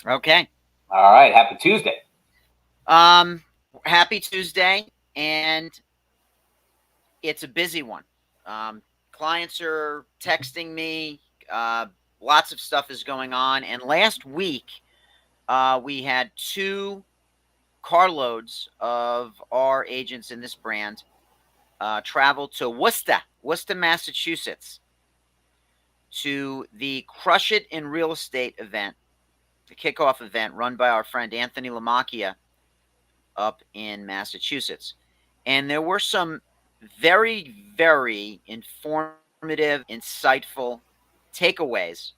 Okay. All right. Happy Tuesday. Happy Tuesday, and it's a busy one. Clients are texting me. Lots of stuff is going on. And last week, we had 2 carloads of our agents in this brand travel to Worcester, Massachusetts, to the Crush It in Real Estate event, the kickoff event run by our friend Anthony Lamacchia up in Massachusetts. And there were some very, very informative, insightful takeaways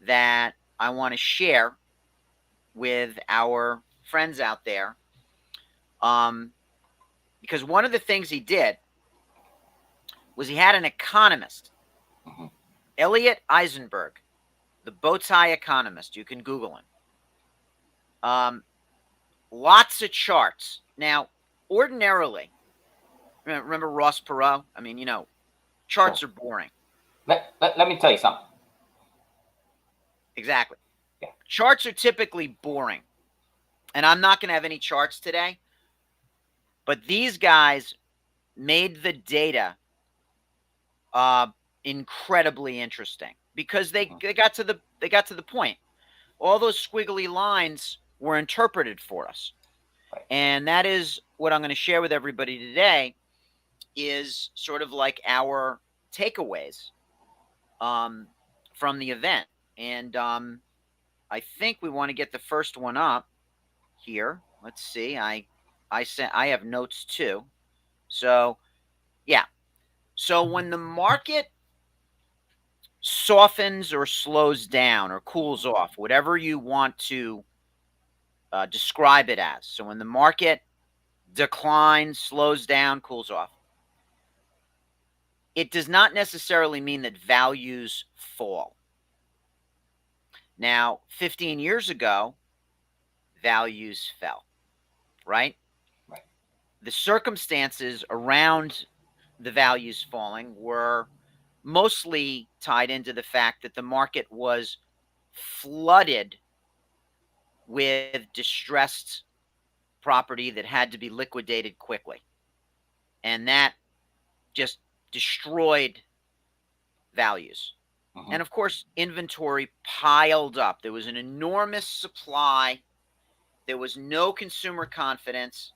that I want to share with our friends out there. Because one of the things he did was he had an economist, Elliot Eisenberg, the bow tie economist. You can Google him. Lots of charts. Now, ordinarily, remember Ross Perot? I mean, charts are boring. Let me tell you something. Exactly. Yeah. Charts are typically boring. And I'm not going to have any charts today. But these guys made the data incredibly interesting because they got to the point. All those squiggly lines were interpreted for us. Right. And that is what I'm going to share with everybody today, is sort of like our takeaways from the event. And I think we want to get the first one up here. Let's see. I have notes too. So, yeah. So when the market softens or slows down or cools off, whatever you want to describe it as. So when the market declines, slows down, cools off, it does not necessarily mean that values fall. Now, 15 years ago, values fell, right? Right. The circumstances around the values falling were mostly tied into the fact that the market was flooded with distressed property that had to be liquidated quickly. And that just destroyed values. And of course, inventory piled up. There was an enormous supply. There was no consumer confidence.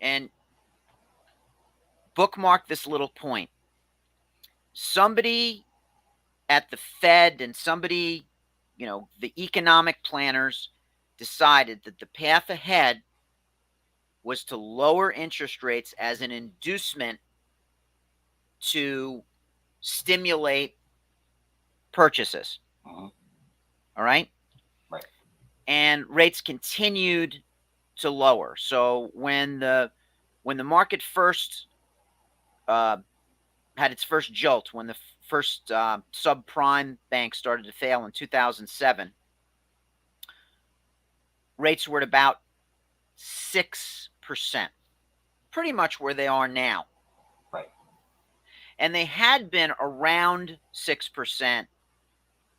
And bookmark this little point. Somebody at the Fed and somebody, the economic planners decided that the path ahead was to lower interest rates as an inducement to stimulate purchases. All right? Right. And rates continued to lower. So when the market first had its first jolt, when the first subprime bank started to fail in 2007, rates were at about 6%, pretty much where they are now. Right. And they had been around 6%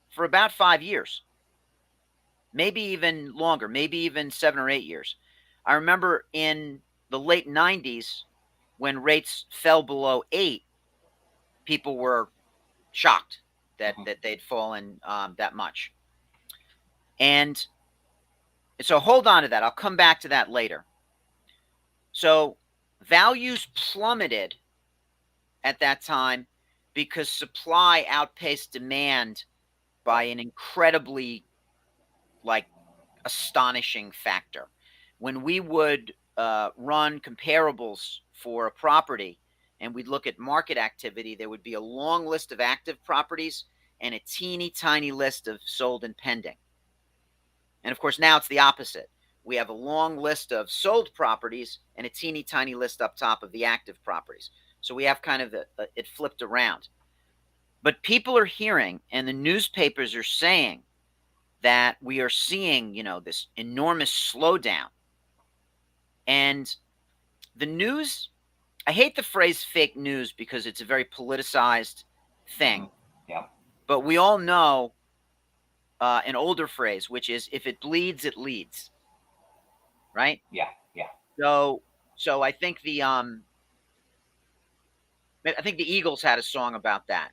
for about 5 years, maybe even longer, maybe even 7 or 8 years. I remember in the late 90s when rates fell below 8, people were shocked that they'd fallen that much. And so hold on to that. I'll come back to that later. So values plummeted at that time because supply outpaced demand by an incredibly, astonishing factor. When we would run comparables for a property and we'd look at market activity, there would be a long list of active properties and a teeny tiny list of sold and pending. And of course, now it's the opposite. We have a long list of sold properties and a teeny tiny list up top of the active properties. So we have kind of it flipped around. But people are hearing, and the newspapers are saying that we are seeing, this enormous slowdown. And the news, I hate the phrase fake news because it's a very politicized Hmm. thing. Yeah. But we all know an older phrase, which is if it bleeds, it leads, right? Yeah. Yeah. So, so I think the Eagles had a song about that.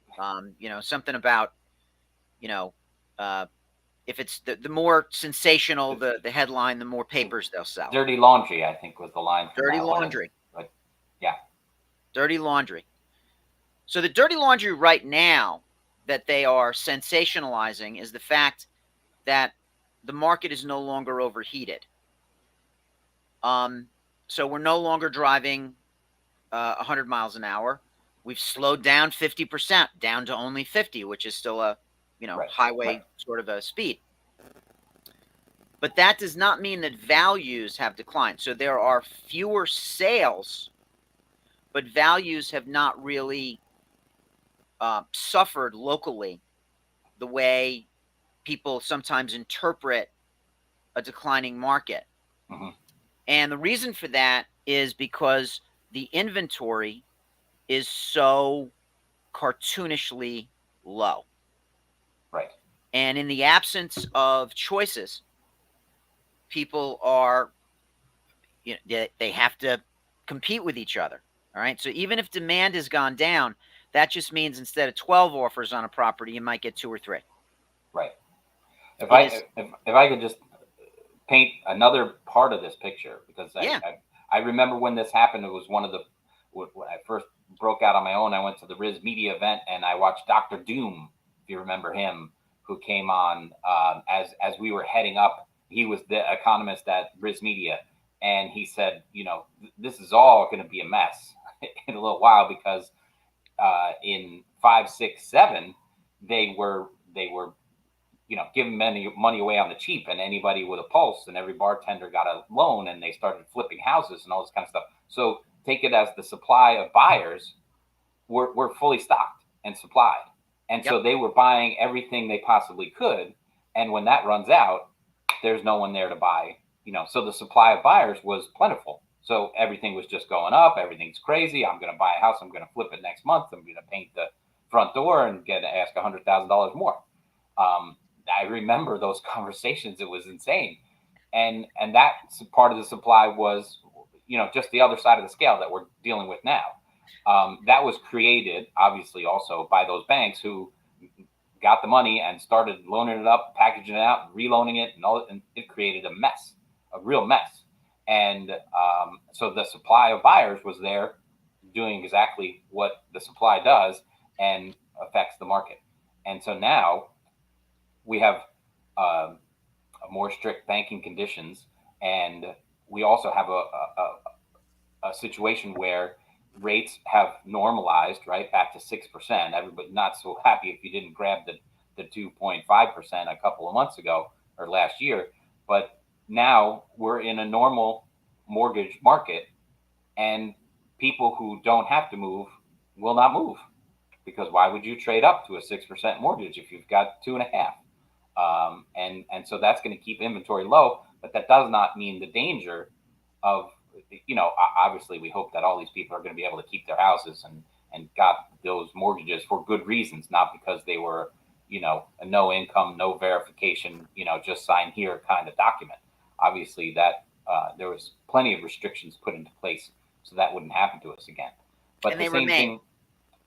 Something about you know, uh, if it's the more sensational the headline, the more papers they'll sell. Dirty laundry, I think, was the line from Dirty that one. laundry, But yeah. dirty laundry. So the dirty laundry right now that they are sensationalizing is the fact that the market is no longer overheated. Um, so we're no longer driving 100 miles an hour. We've slowed down 50%, down to only 50, which is still a Right. Right. highway sort of a speed. But that does not mean that values have declined. So there are fewer sales, but values have not really suffered locally the way people sometimes interpret a declining market. Hmm. And the reason for that is because the inventory is so cartoonishly low. Right. And in the absence of choices, people are, they have to compete with each other. All right. So even if demand has gone down, that just means instead of 12 offers on a property, you might get two or three. Right. If It I is, if I could just paint another part of this picture, because yeah. I remember when this happened. It was one of the when I first broke out on my own. I went to the Riz Media event and I watched Dr. Doom, if you remember him, who came on as we were heading up. He was the economist at Riz Media, and he said, this is all going to be a mess in a little while because in 5, 6, 7 they were giving money away on the cheap, and anybody with a pulse, and every bartender got a loan, and they started flipping houses and all this kind of stuff. So take it as the supply of buyers were fully stocked and supplied, and Yep. so they were buying everything they possibly could. And when that runs out, there's no one there to buy. So the supply of buyers was plentiful. So everything was just going up. Everything's crazy. I'm going to buy a house. I'm going to flip it next month. I'm going to paint the front door and get to ask $100,000 more. Um, I remember those conversations. It was insane, and that part of the supply was, just the other side of the scale that we're dealing with now. That was created, obviously, also by those banks who got the money and started loaning it up, packaging it out, reloaning it, and it created a mess, a real mess. And so the supply of buyers was there, doing exactly what the supply does and affects the market. And so now we have more strict banking conditions, and we also have a situation where rates have normalized right back to 6%. Everybody not so happy if you didn't grab the 2.5% a couple of months ago or last year, but now we're in a normal mortgage market, and people who don't have to move will not move, because why would you trade up to a 6% mortgage if you've got 2.5? And so that's going to keep inventory low, but that does not mean the danger of, obviously we hope that all these people are going to be able to keep their houses and got those mortgages for good reasons, not because they were, a no income, no verification, just sign here kind of document. Obviously that there was plenty of restrictions put into place so that wouldn't happen to us again. But And the they same remain. thing,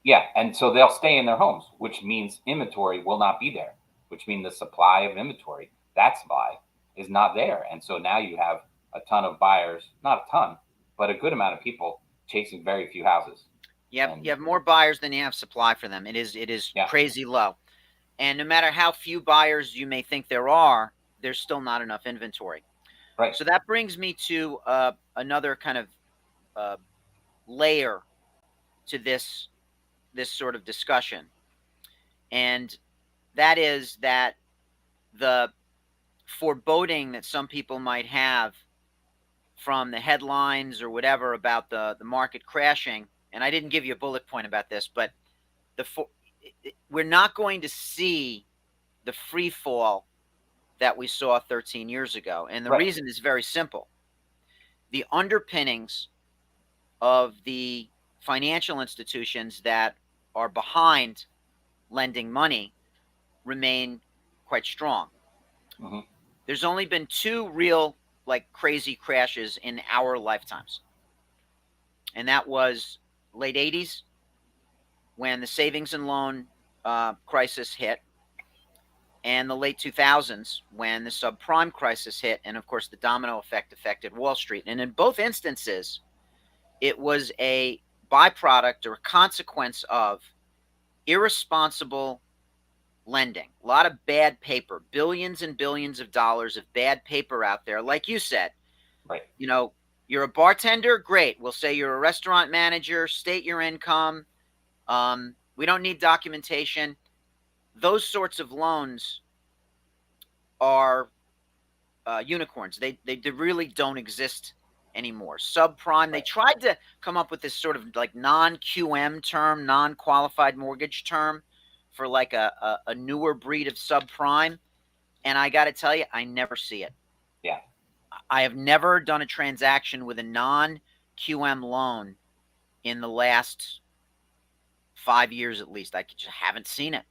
yeah, and so they'll stay in their homes, which means inventory will not be there, which means the supply of inventory, that supply, is not there. And so now you have a ton of buyers, not a ton, but a good amount of people chasing very few houses. You And have more buyers than you have supply for them. It is yeah, crazy low. And no matter how few buyers you may think there are, there's still not enough inventory. right. So that brings me to another kind of uh, layer to this sort of discussion, and that is that the foreboding that some people might have from the headlines or whatever about the market crashing and I didn't give you a bullet point about this, but the we're not going to see the free fall that we saw 13 years ago. And the Right. reason is very simple. The underpinnings of the financial institutions that are behind lending money remain quite strong. Mm-hmm. There's only been two real, like, crazy crashes in our lifetimes. And that was late 80s when the savings and loan crisis hit, and the late 2000s when the subprime crisis hit, and of course the domino effect affected Wall Street. And in both instances, it was a byproduct or a consequence of irresponsible lending. A lot of bad paper, billions and billions of dollars of bad paper out there. Like you said, Right. you know, you're a bartender, great. We'll say you're a restaurant manager, state your income. We don't need documentation. Those sorts of loans are unicorns. They really don't exist anymore. Subprime. They Right. tried to come up with this sort of like non-QM term, non-qualified mortgage term, for like a newer breed of subprime. And I got to tell you, I never see it. Yeah. I have never done a transaction with a non-QM loan in the last 5 years at least. I just haven't seen it.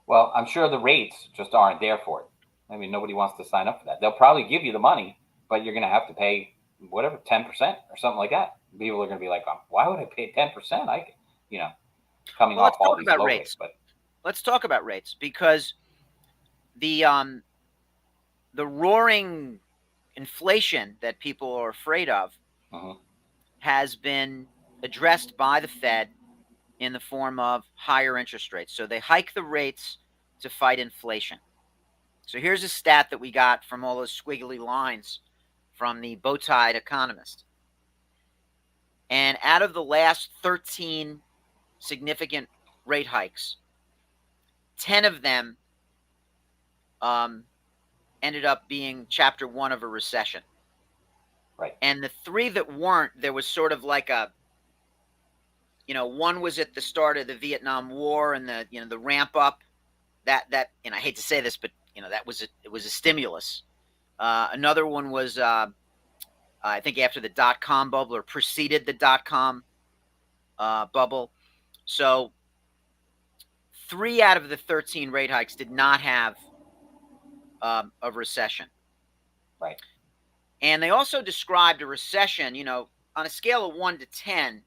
Well, I'm sure the rates just aren't there for it. I mean, nobody wants to sign up for that. They'll probably give you the money, but you're going to have to pay whatever 10% or something like that. People are going to be like, oh, "Why would I pay 10%? You know, coming Well, off let's all talk these about low rates." rates. But Let's talk about rates, because the roaring inflation that people are afraid of mm-hmm. has been addressed by the Fed in the form of higher interest rates. So they hike the rates to fight inflation. So here's a stat that we got from all those squiggly lines from the bow-tied economist. And out of the last 13 significant rate hikes, 10 of them ended up being chapter one of a recession. Right. And the three that weren't, there was sort of like one was at the start of the Vietnam War and the ramp up that, and I hate to say this, but it was a stimulus. Another one was, I think, after the dot-com bubble, or preceded the dot-com bubble. So 3 out of the 13 rate hikes did not have a recession. Right. And they also described a recession, on a scale of 1 to 10,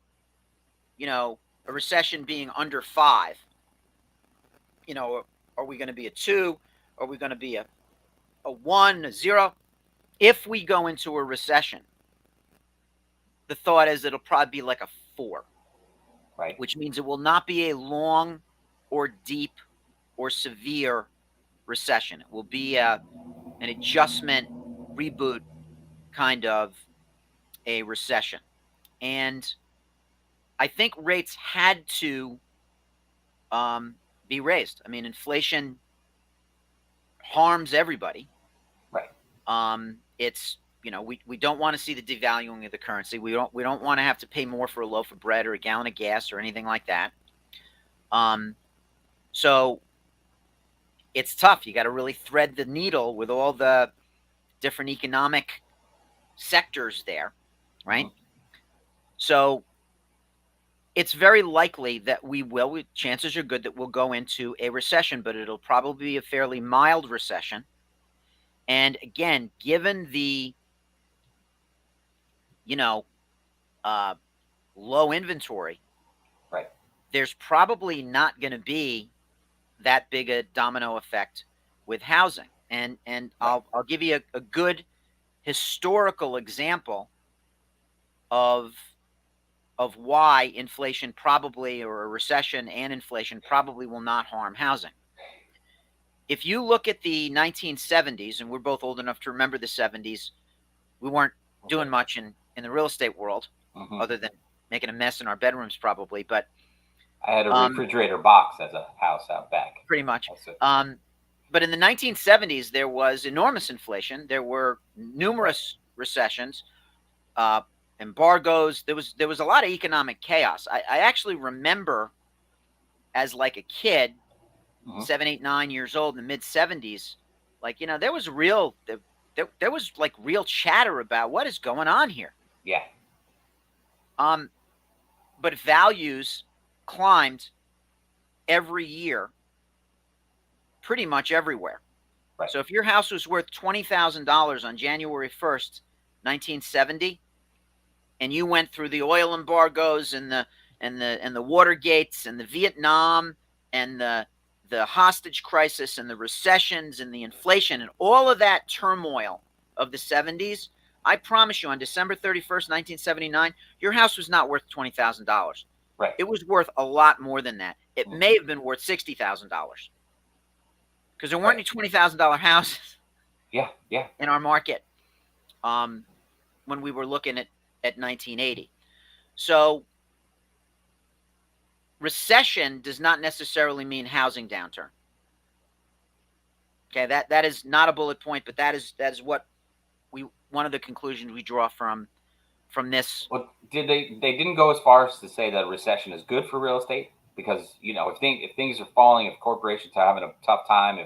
a recession being under 5. Are we going to be a 2? Are we going to be a 1, a 0? If we go into a recession, the thought is it'll probably be like a 4. Right. Which means it will not be a long or deep or severe recession. It will be an adjustment, reboot kind of a recession. And I think rates had to be raised. I mean, inflation harms everybody. Right. It's we don't want to see the devaluing of the currency. We don't want to have to pay more for a loaf of bread or a gallon of gas or anything like that. So it's tough. You got to really thread the needle with all the different economic sectors there, right? Mm-hmm. So it's very likely that chances are good that we'll go into a recession, but it'll probably be a fairly mild recession. And again, given the, low inventory, Right. there's probably not going to be that big a domino effect with housing. And Right. I'll give you a good historical example of why inflation probably, or a recession and inflation probably, will not harm housing. If you look at the 1970s, and we're both old enough to remember the 70s, we weren't doing much in the real estate world, mm-hmm. other than making a mess in our bedrooms probably. But I had a refrigerator box as a house out back. Pretty much. But in the 1970s, there was enormous inflation. There were numerous recessions. embargoes. There was a lot of economic chaos. I actually remember as like a kid, Hmm. 7, 8, 9 years old in the mid 70s, like, there was real there was like real chatter about what is going on here. Yeah. Um, but values climbed every year, pretty much everywhere. Right. So if your house was worth $20,000 on January 1st, 1970, and you went through the oil embargoes and the Watergates and the Vietnam and the hostage crisis and the recessions and the inflation and all of that turmoil of the 70s, I promise you, on December 31st, 1979, your house was not worth $20,000. Right. It was worth a lot more than that. It Mm. may have been worth $60,000 because there weren't Right. any $20,000 houses Yeah. Yeah. in our market um, when we were looking at 1980. So recession does not necessarily mean housing downturn. Okay, that is not a bullet point, but that is what we one of the conclusions we draw from this. Well, they didn't go as far as to say that a recession is good for real estate because if things are falling, if corporations are having a tough time,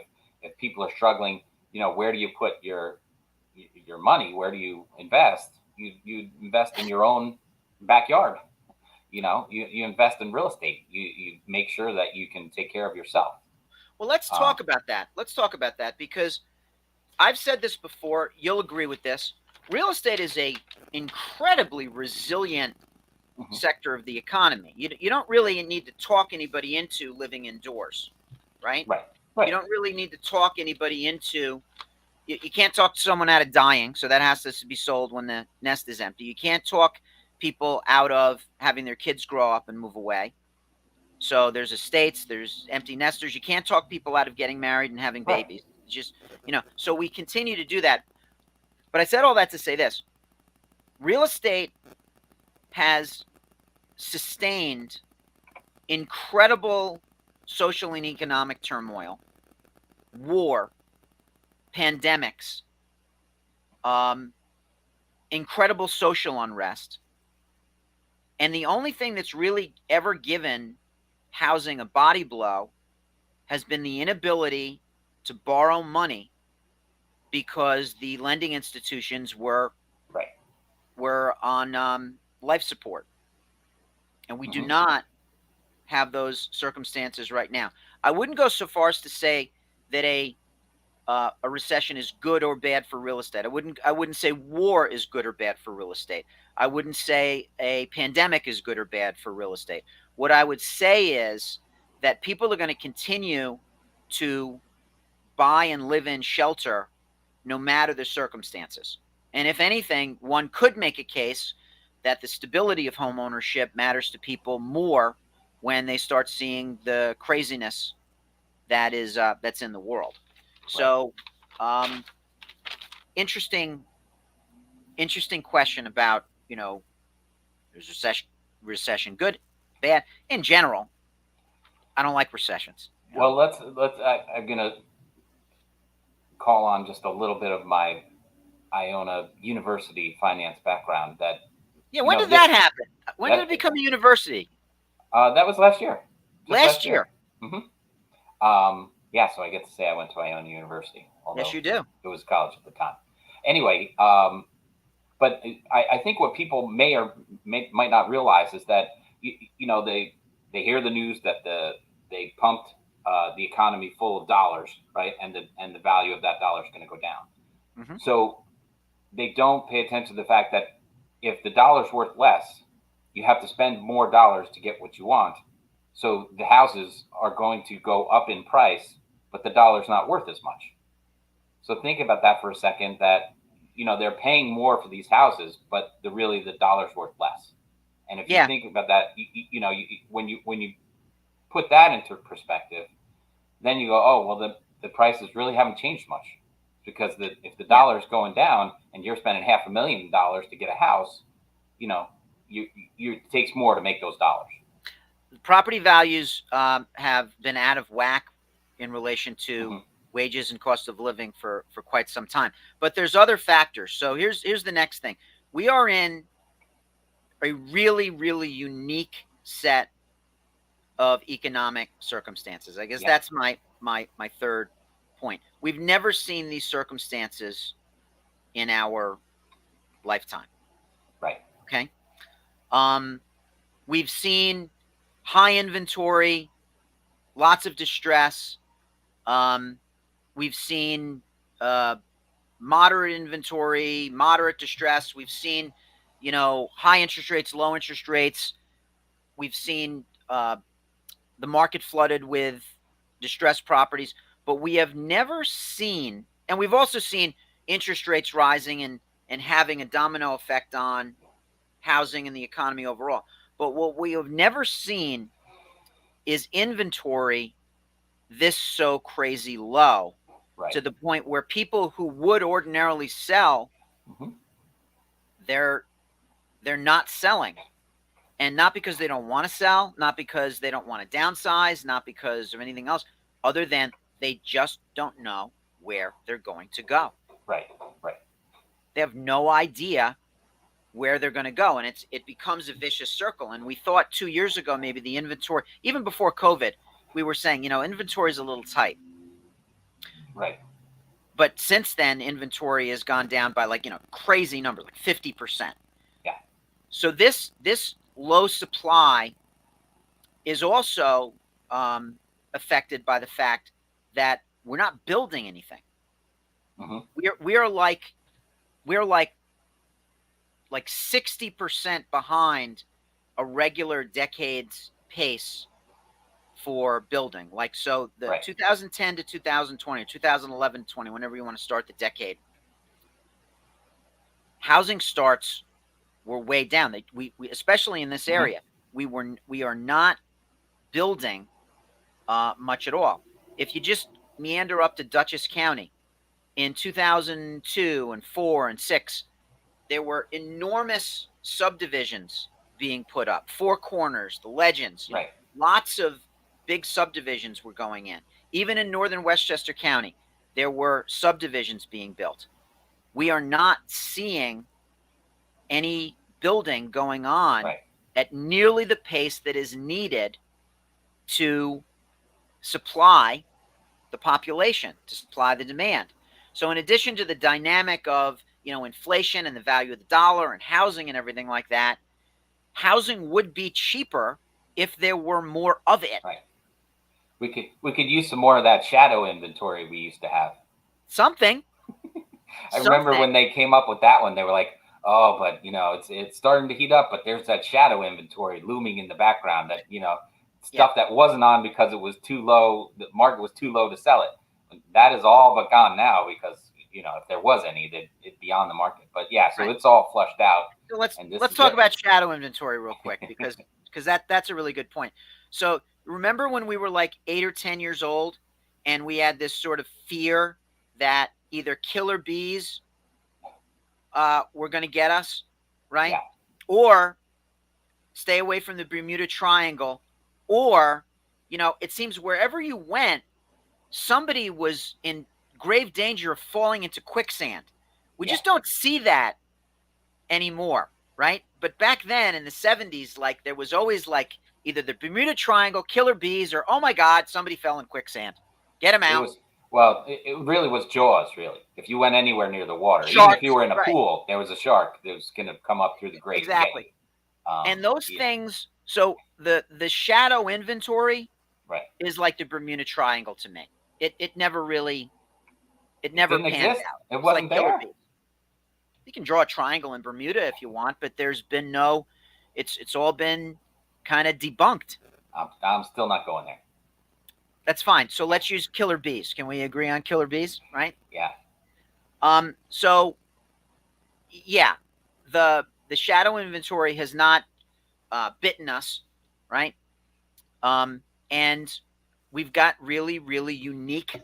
if people are struggling, where do you put your money? Where do you invest? You invest in your own backyard. You invest in real estate. You make sure that you can take care of yourself. Well, let's Um, talk about that. Let's talk about that because I've said this before. You'll agree with this. Real estate is a incredibly resilient mhm. sector of the economy. You don't really need to talk anybody into living indoors, right? Right. You Right. don't really need to talk anybody into. You can't talk someone out of dying, so that has to be sold when the nest is empty. You can't talk people out of having their kids grow up and move away. So there's estates, there's empty nesters. You can't talk people out of getting married and having Right. babies. Just, so we continue to do that. But I said all that to say this: real estate has sustained incredible social and economic turmoil, war, pandemics, um, incredible social unrest. And the only thing that's really ever given housing a body blow has been the inability to borrow money because the lending institutions Right. were on life support, and we do Hmm. not have those circumstances right now. I wouldn't go so far as to say that a recession is good or bad for real estate. I wouldn't say war is good or bad for real estate. I wouldn't say a pandemic is good or bad for real estate. What I would say is that people are going to continue to buy and live in shelter no matter the circumstances. And if anything, one could make a case that the stability of home ownership matters to people more when they start seeing the craziness that's in the world. Right. So, um, interesting, interesting question about is recession good, bad? In general, I don't like recessions. Well, I'm gonna call on just a little bit of my Iona University finance background. That Yeah, you when know did this that happen? When did that it become a university? that was last year, just Last last year. year. Hmm. Yeah, so I get to say I went to Iona University, Yes, although you do. it was college at the time. Anyway, but I think what people might not realize is that they hear the news that they pumped the economy full of dollars, right, and the value of that dollar is going to go down. Hmm. So they don't pay attention to the fact that if the dollar's worth less, you have to spend more dollars to get what you want. So the houses are going to go up in price, but the dollar's not worth as much. So think about that for a second. That they're paying more for these houses, but the dollar's worth less. And if you Yeah, think about that, when you put that into perspective, then you go, oh well, the prices really haven't changed much because if the yeah. dollar is going down and you're spending $500,000 to get a house, you know, it takes more to make those dollars. Property values have been out of whack in relation to Hmm. wages and cost of living for quite some time. But there's other factors. So here's the next thing. We are in a really, really unique set of economic circumstances. I guess Yeah. that's my third point. We've never seen these circumstances in our lifetime. Right. Okay. Um, we've seen high inventory, lots of distress. Um, we've seen moderate inventory, moderate distress. We've seen, high interest rates, low interest rates. We've seen the market flooded with distressed properties, but we have never seen, and we've also seen interest rates rising and having a domino effect on housing and the economy overall. But what we have never seen is inventory this so crazy low Right. to the point where people who would ordinarily sell, Mm-hmm. they're they're not selling. And not because they don't want to sell, not because they don't want to downsize, not because of anything else, other than they just don't know where they're going to go. Right. Right. They have no idea where they're going to go, and it becomes a vicious circle. And we thought 2 years ago maybe the inventory, even before COVID, we were saying inventory is a little tight. Right. But since then, inventory has gone down by crazy numbers, like 50%. Yeah. So this low supply is also affected by the fact that we're not building anything. Mm-hmm. We are like 60% behind a regular decade's pace for building. So the Right. 2010 to 2020, 2011 to 20, whenever you want to start the decade, housing starts were way down. We especially in this area, we are not building much at all. If you just meander up to Dutchess County in 2002 and 4 and 6, there were enormous subdivisions being put up. Four Corners, the Legends, Right. Lots of big subdivisions were going in. Even in northern Westchester County, there were subdivisions being built. We are not seeing any building going on Right. at nearly the pace that is needed to supply the population, to supply the demand. So in addition to the dynamic of, inflation and the value of the dollar and housing and everything like that, housing would be cheaper if there were more of it. Right. We could use some more of that shadow inventory we used to have. Something. I remember when they came up with that one, they were like, "Oh, but it's starting to heat up, but there's that shadow inventory looming in the background that stuff that wasn't on because it was too low. The market was too low to sell it. That is all but gone now because if there was any, it'd be on the market. But yeah, so It's all flushed out. So let's talk about shadow inventory real quick because that's a really good point. So remember when we were like 8 or 10 years old and we had this sort of fear that either killer bees were going to get us, right? Yeah. Or stay away from the Bermuda Triangle, or it seems wherever you went, somebody was in grave danger of falling into quicksand. We just don't see that anymore, right? But back then in the 70s, there was always either the Bermuda Triangle, killer bees, or oh my God, somebody fell in quicksand. Get him out. It really was Jaws, really. If you went anywhere near the water, Sharks, even if you were in a pool, there was a shark that was going to come up through the Great Exactly. And those things, so the shadow inventory is like the Bermuda Triangle to me. It never really, it never panned out. It wasn't there. You can draw a triangle in Bermuda if you want, but there's been no, it's all been kind of debunked. I'm still not going there. That's fine. So let's use killer bees. Can we agree on killer bees, right? Yeah. So yeah, the shadow inventory has not bitten us, right? And we've got really, really unique.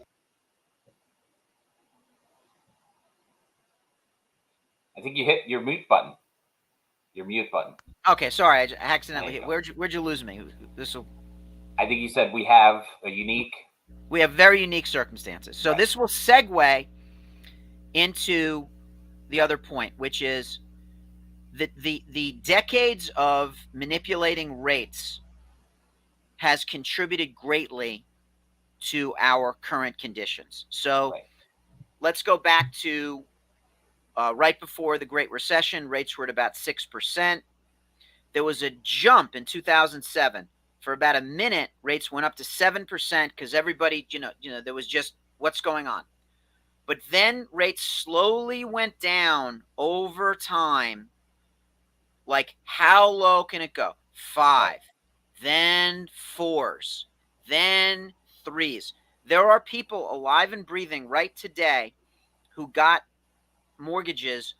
I think you hit your mute button. Your mute button. Okay, sorry, I accidentally hit. Where'd you lose me? I think you said we have a unique. We have very unique circumstances. So this will segue into the other point, which is The decades of manipulating rates has contributed greatly to our current conditions. So Right. let's go back to right before the Great Recession. Rates were at about 6%. There was a jump in 2007. For about a minute, rates went up to 7% because everybody, there was just what's going on. But then rates slowly went down over time. Like, how low can it go? Right. 5, then 4s, then 3s. There are people alive and breathing right today who got mortgages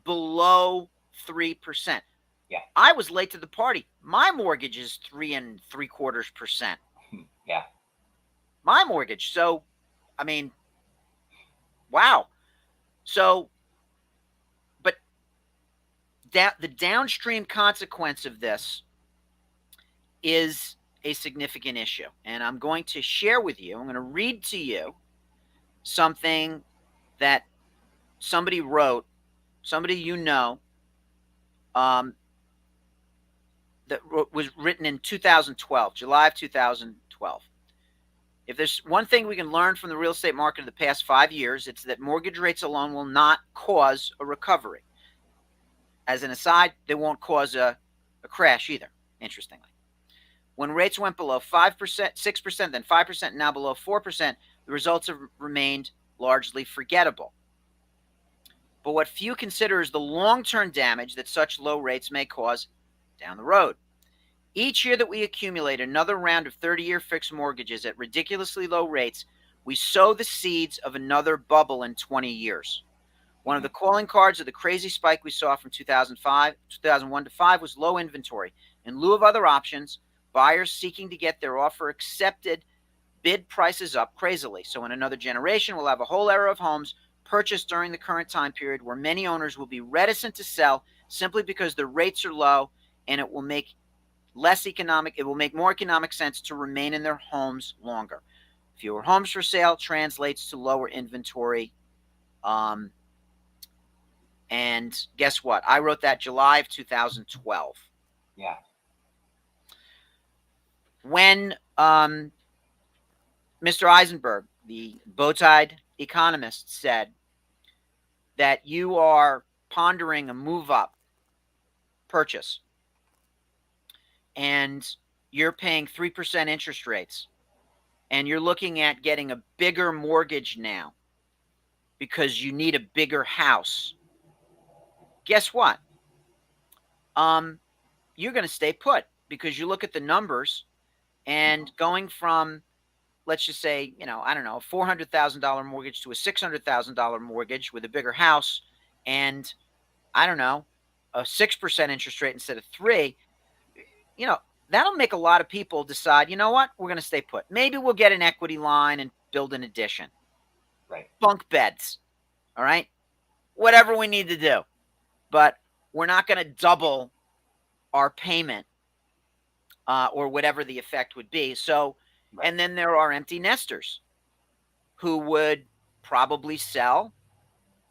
below 3%. Yeah. I was late to the party. My mortgage is 3.75%. Yeah. My mortgage. So, I mean, wow. So, but the downstream consequence of this is a significant issue. And I'm going to share with you, I'm going to read to you something that somebody wrote, somebody um, that was written in 2012, July of 2012. If there's one thing we can learn from the real estate market of the past 5 years, it's that mortgage rates alone will not cause a recovery. As an aside, they won't cause a crash either, interestingly. When rates went below 5%, 6%, then 5%, now below 4%, the results have remained largely forgettable. But what few consider is the long-term damage that such low rates may cause down the road. Each year that we accumulate another round of 30-year fixed mortgages at ridiculously low rates, we sow the seeds of another bubble in 20 years. One of the calling cards of the crazy spike we saw from 2001 to 5 was low inventory. In lieu of other options, buyers seeking to get their offer accepted bid prices up crazily. So in another generation, we'll have a whole era of homes purchased during the current time period where many owners will be reticent to sell simply because the rates are low, and it will make more economic sense to remain in their homes longer. Fewer homes for sale translates to lower inventory. And guess what? I wrote that July of 2012. Yeah. When Mr. Eisenberg, the bow-tied economist, said that you are pondering a move-up purchase and you're paying 3% interest rates and you're looking at getting a bigger mortgage now because you need a bigger house, guess what? You're going to stay put because you look at the numbers, and going from, let's just say, I don't know, a $400,000 mortgage to a $600,000 mortgage with a bigger house, and I don't know, a 6% interest rate instead of 3, that'll make a lot of people decide, you know what, we're going to stay put. Maybe we'll get an equity line and build an addition. Right. Bunk beds. All right. Whatever we need to do. But we're not going to double our payment or whatever the effect would be. So, Right. and then there are empty nesters who would probably sell,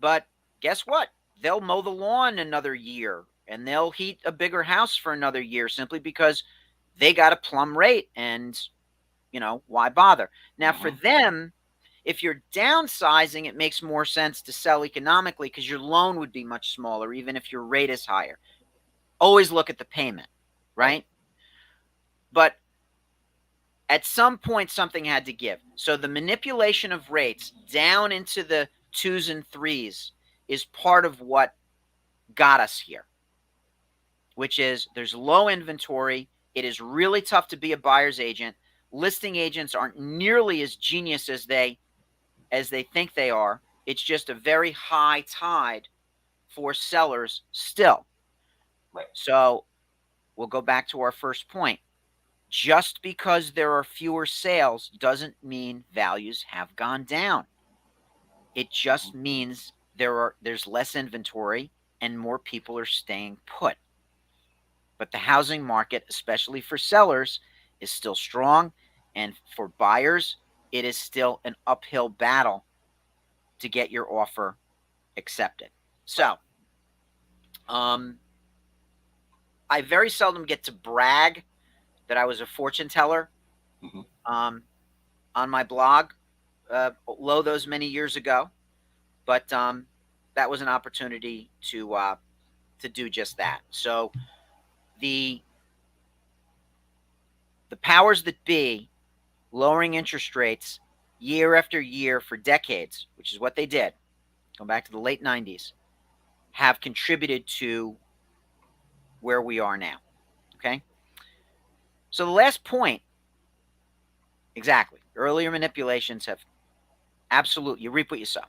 but guess what? They'll mow the lawn another year and they'll heat a bigger house for another year simply because they got a plum rate, and why bother? Now for them, if you're downsizing, it makes more sense to sell economically because your loan would be much smaller even if your rate is higher. Always look at the payment, right? But at some point something had to give. So the manipulation of rates down into the 2s and 3s is part of what got us here, which is there's low inventory. It is really tough to be a buyer's agent. Listing agents aren't nearly as genius as they think they are. It's just a very high tide for sellers still. Right. So we'll go back to our first point. Just because there are fewer sales doesn't mean values have gone down. It just means there's less inventory and more people are staying put. But the housing market, especially for sellers, is still strong, and for buyers, it is still an uphill battle to get your offer accepted. So, I very seldom get to brag that I was a fortune teller Hmm. um, on my blog, low those many years ago, but that was an opportunity to do just that. So the the powers that be lowering interest rates year after year for decades, which is what they did, going back to the late 90s, have contributed to where we are now. Okay? So the last point, exactly, earlier manipulations have absolutely, you reap what you sow.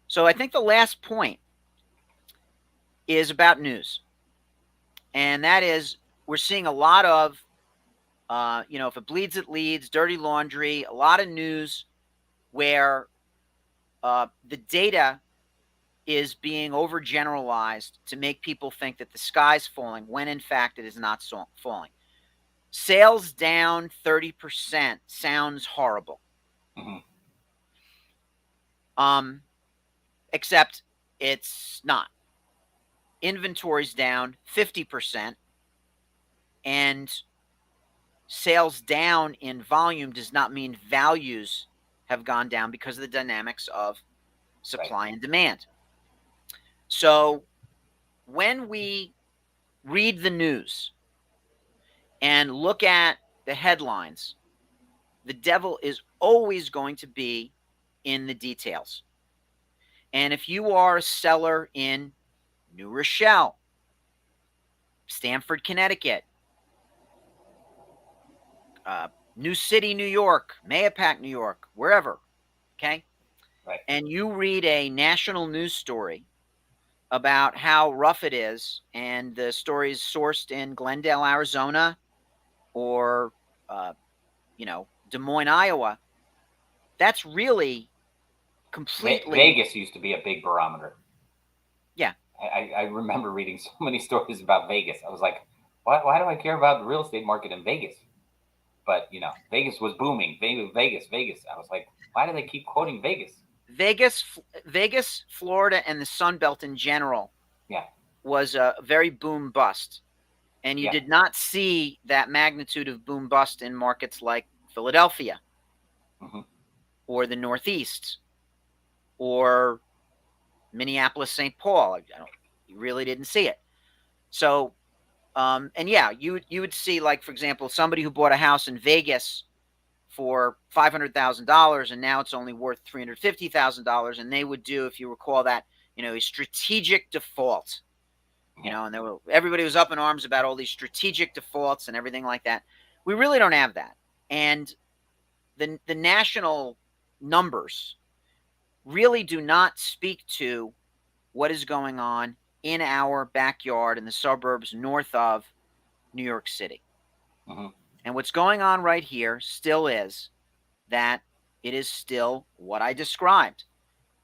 So I think the last point is about news. And that is, we're seeing a lot of, if it bleeds, it leads, dirty laundry, a lot of news where the data is being overgeneralized to make people think that the sky's falling when in fact it is not falling. Sales down 30% sounds horrible. Hmm. Um, except it's not. Inventory's down 50%, and sales down in volume does not mean values have gone down because of the dynamics of Right. supply and demand. So when we read the news and look at the headlines, the devil is always going to be in the details. And if you are a seller in New Rochelle, Stamford, Connecticut, uh, New City, New York, Mayapack, New York, wherever, okay, Right. and you read a national news story about how rough it is, and the story is sourced in Glendale, Arizona, or uh, Des Moines, Iowa, that's really completely, Vegas used to be a big barometer. yeah. I remember reading so many stories about Vegas. I was like, why do I care about the real estate market in Vegas? But Vegas was booming. Vegas, Vegas. I was like, why do they keep quoting Vegas? Vegas, Florida, and the Sun Belt in general Yeah, was a very boom bust. And you yeah, did not see that magnitude of boom bust in markets like Philadelphia hmm, or the Northeast or Minneapolis, St. Paul. You really didn't see it. So, and yeah, you would see, like, for example, somebody who bought a house in Vegas for $500,000 and now it's only worth $350,000, and they would do, if you recall that, a strategic default. yeah, And everybody was up in arms about all these strategic defaults and everything like that. We really don't have that, and the national numbers really do not speak to what is going on in our backyard in the suburbs north of New York City. hmm, And what's going on right here still is that it is still what I described.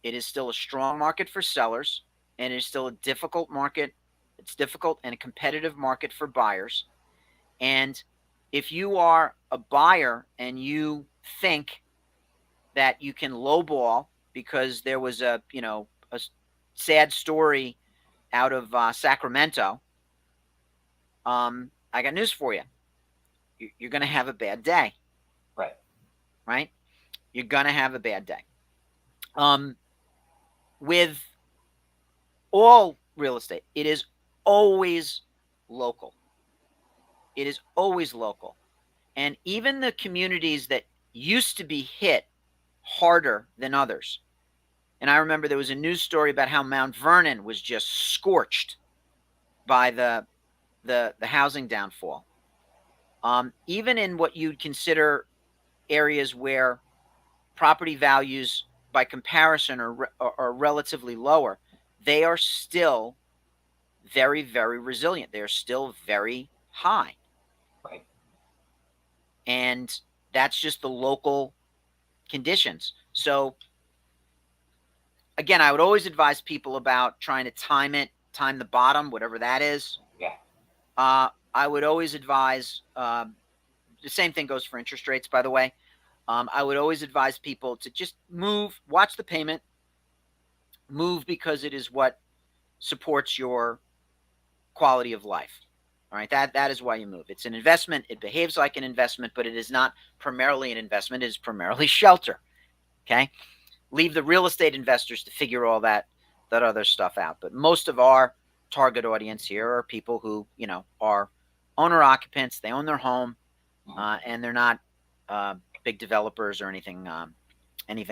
It is still a strong market for sellers, and it is still a difficult market. It's difficult and a competitive market for buyers. And if you are a buyer and you think that you can lowball because there was a sad story out of Sacramento, I got news for you. You're going to have a bad day, right, right? You're going to have a bad day. With all real estate, it is always local. It is always local. And even the communities that used to be hit harder than others. And I remember there was a news story about how Mount Vernon was just scorched by the housing downfall. Even in what you'd consider areas where property values, by comparison, are relatively lower, they are still very, very resilient. They are still very high. right, And that's just the local conditions. So, again, I would always advise people about trying to time the bottom, whatever that is. yeah, I would always advise, the same thing goes for interest rates, by the way. I would always advise people to just move, watch the payment, move because it is what supports your quality of life. All right, that is why you move. It's an investment. It behaves like an investment, but it is not primarily an investment. It is primarily shelter. Okay, leave the real estate investors to figure all that other stuff out. But most of our target audience here are people who are owner occupants. They own their home, Mhm. and they're not big developers or anything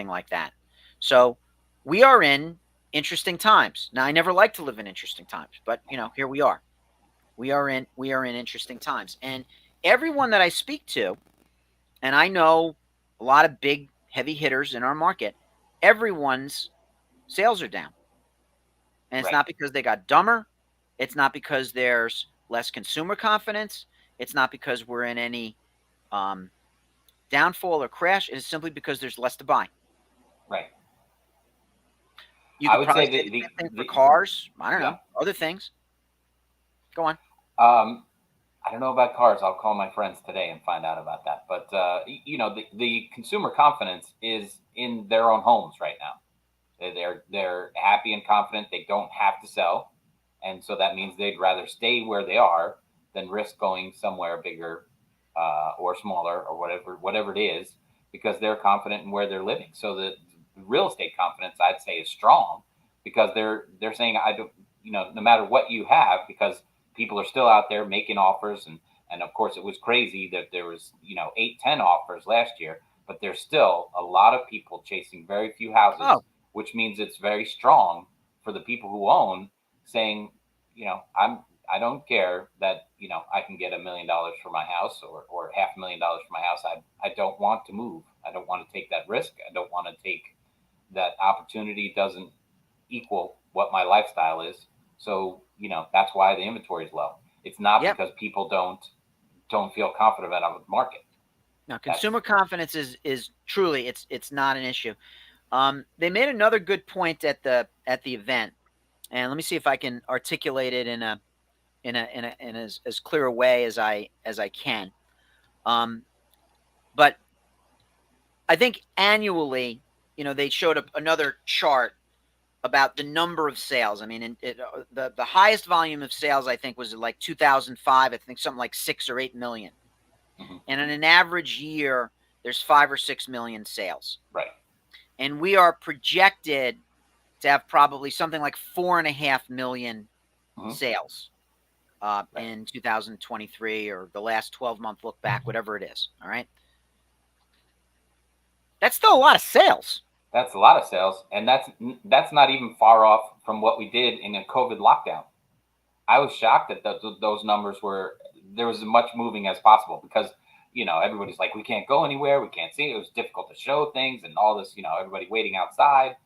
like that. So we are in interesting times. Now, I never like to live in interesting times, but here we are. We are in interesting times, and everyone that I speak to, and I know a lot of big heavy hitters in our market, everyone's sales are down, and it's Right, not because they got dumber. It's not because there's less consumer confidence. It's not because we're in any um, downfall or crash. It is simply because there's less to buy. right. You I could would probably say say the same thing for the cars. I don't yeah. know, other things. Go on. I don't know about cars. I'll call my friends today and find out about that. But the consumer confidence is in their own homes right now. They're happy and confident. They don't have to sell, and so that means they'd rather stay where they are than risk going somewhere bigger or smaller or whatever it is, because they're confident in where they're living. So the real estate confidence, I'd say, is strong, because they're saying, I don't, no matter what you have, because people are still out there making offers. And of course, it was crazy that there was 8, 10 offers last year, but there's still a lot of people chasing very few houses, Oh, which means it's very strong for the people who own, saying, I don't care that I can get $1 million for my house, or $500,000 for my house. I don't want to move. I don't want to take that risk. I don't want to take that opportunity. Doesn't equal what my lifestyle is. So that's why the inventory is low. It's not yep. because people don't feel confident about the market. Now, That's consumer confidence is truly it's not an issue. They made another good point at the event, and let me see if I can articulate it in as clear a way as I can. Um, but I think annually, they showed up another chart about the number of sales. I mean, the highest volume of sales I think was like 2005. I think something like 6 or 8 million, mhm, and in an average year, there's 5 or 6 million sales, right. and we are projected to have probably something like 4.5 million Mhm, sales right. in 2023, or the last 12-month look back, whatever it is. All right, that's still a lot of sales. That's a lot of sales, and that's not even far off from what we did in a COVID lockdown. I was shocked that those numbers were there was as much moving as possible, because everybody's like, we can't go anywhere, we can't see. It was difficult to show things and all this. Everybody waiting outside.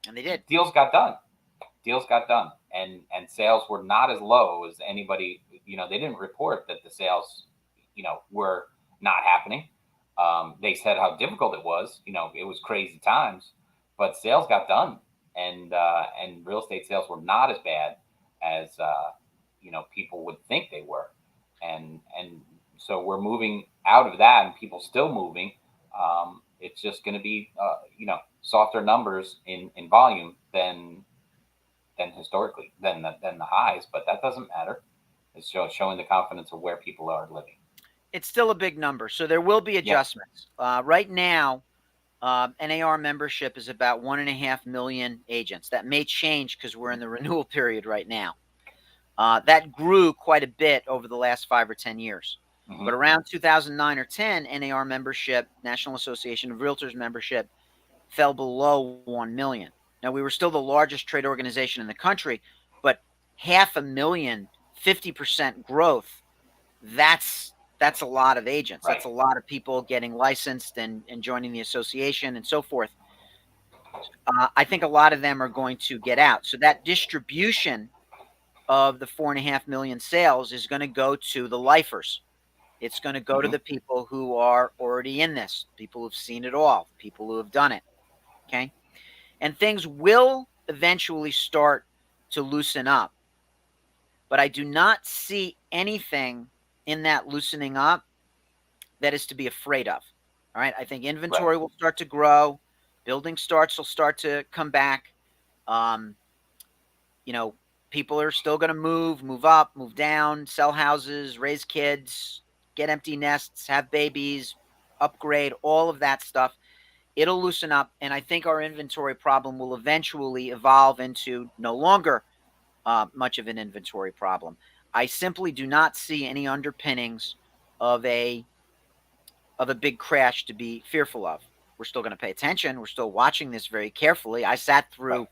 And they did. Deals got done. Deals got done, and sales were not as low as anybody. They didn't report that the sales were not happening. They said how difficult it was. It was crazy times, but sales got done, and real estate sales were not as bad as people would think they were. And so we're moving out of that, and people still moving. It's just going to be softer numbers in volume than historically than the highs, but that doesn't matter. It's showing the confidence of where people are living. It's still a big number, so there will be Yeah. adjustments. Right now, NAR membership is about 1.5 million agents. That may change because we're in the renewal period right now. That grew quite a bit over the last 5 or 10 years. Mm-hmm. But around 2009 or 10, NAR membership, National Association of Realtors membership, fell below 1 million. Now, we were still the largest trade organization in the country, but 500,000, 50% growth, that's a lot of agents. Right. That's a lot of people getting licensed and joining the association and so forth. I think a lot of them are going to get out. So that distribution of the 4.5 million sales is going to go to the lifers. It's going to go to Mm-hmm. the people who are already in this, people who've seen it all, people who have done it. Okay. And things will eventually start to loosen up. But I do not see anything in that loosening up that is to be afraid of. All right. I think Right. inventory will start to grow, building starts will start to come back. Um, you know, people are still going to move up, move down, sell houses, raise kids, get empty nests, have babies, upgrade, all of that stuff. It'll loosen up, and I think our inventory problem will eventually evolve into no longer much of an inventory problem. I simply do not see any underpinnings of a big crash to be fearful of. We're still going to pay attention. We're still watching this very carefully. I sat Right. through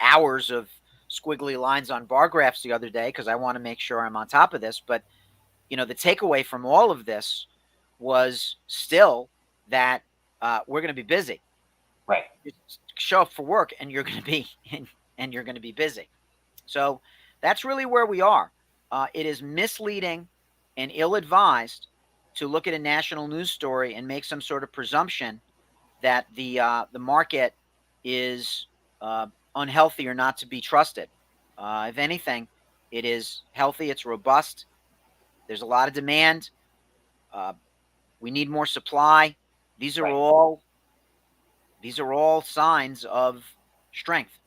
hours of squiggly lines on bar graphs the other day because I want to make sure I'm on top of this. But the takeaway from all of this was still that we're going to be busy. Right. Just show up for work, and you're going to be and you're going to be busy. So that's really where we are. It is misleading and ill-advised to look at a national news story and make some sort of presumption that the market is unhealthy or not to be trusted. If anything, it is healthy. It's robust. There's a lot of demand. Uh, we need more supply. These are Right. all these are all signs of strength.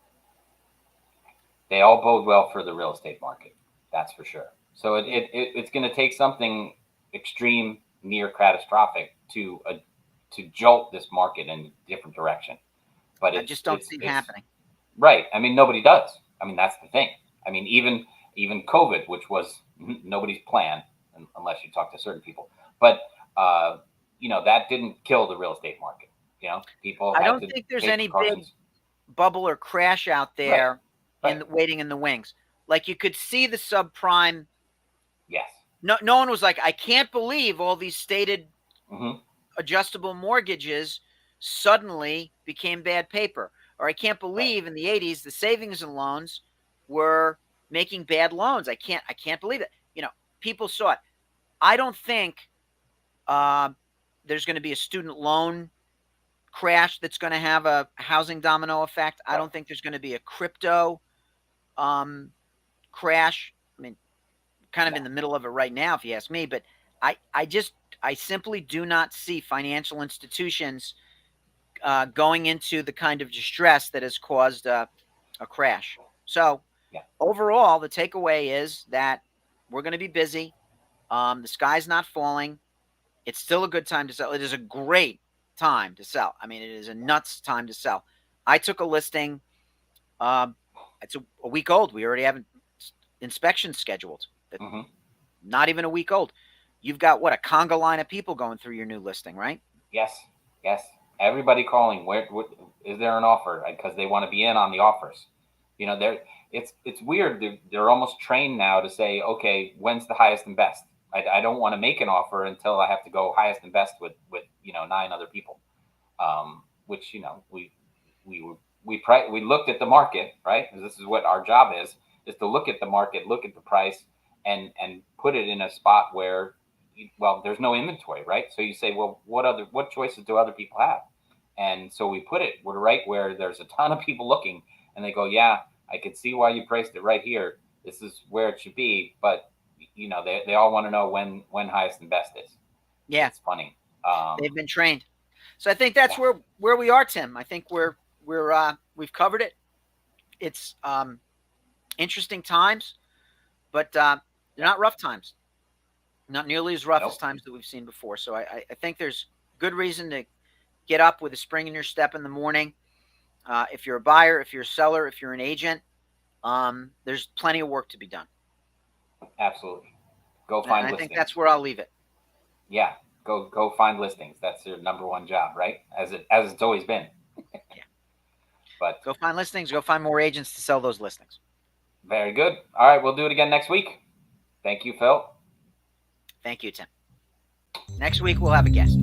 They all bode well for the real estate market. That's for sure. So it's going to take something extreme, near catastrophic to jolt this market in a different direction. But I just don't see it it's happening. right. I mean, nobody does. I mean, that's the thing. I mean, even COVID, which was nobody's plan, unless you talk to certain people. But that didn't kill the real estate market. People I had don't to think there's take any big precautions. bubble or crash out Right. there Right. waiting in the wings. Like you could see the subprime. Yes. No one was like, I can't believe all these stated Hmm. adjustable mortgages suddenly became bad paper. Or I can't Right. believe in the 80s the savings and loans were making bad loans. I can't believe it. People saw it. I don't think uh, there's going to be a student loan crash that's going to have a housing domino effect. I Right. don't think there's going to be a crypto um, crash. I mean, kind of No. in the middle of it right now, if you ask me. But I simply do not see financial institutions going into the kind of distress that has caused a crash. So Yeah. overall, the takeaway is that we're going to be busy. The sky's not falling. It's still a good time to sell. It is a great time to sell. I mean, it is a nuts time to sell. I took a listing. Um, it's a week old. We already have an inspection scheduled. Hmm. Not even a week old. You've got what, a conga line of people going through your new listing, right? Yes. Yes. Everybody calling. Where is there an offer? Because they want to be in on the offers. They're it's weird. They're almost trained now to say, okay, when's the highest and best? I don't want to make an offer until I have to go highest and best with 9 other people. Which we looked at the market, right? This is what our job is to look at the market, look at the price, and put it in a spot where, well, there's no inventory, right? So you say, well, what choices do other people have? And so we put it, we're right where there's a ton of people looking, and they go, yeah, I could see why you priced it right here. This is where it should be, but they all want to know when highest and best is. Yeah, It's funny. they've been trained. So I think that's Yeah. where we are, Tim. I think we've covered it. It's interesting times, but they're not rough times. Not nearly as rough as Nope. times that we've seen before. So I think there's good reason to get up with a spring in your step in the morning. If you're a buyer, if you're a seller, if you're an agent, there's plenty of work to be done. Absolutely. Go And find I think listings. that's where I'll leave it. Yeah. Go find listings. That's your number one job, right? As it's always been. Yeah. But Go find listings. Go find more agents to sell those listings. very good. All right, we'll do it again next week. Thank you, Phil. Thank you, Tim. Next week we'll have a guest.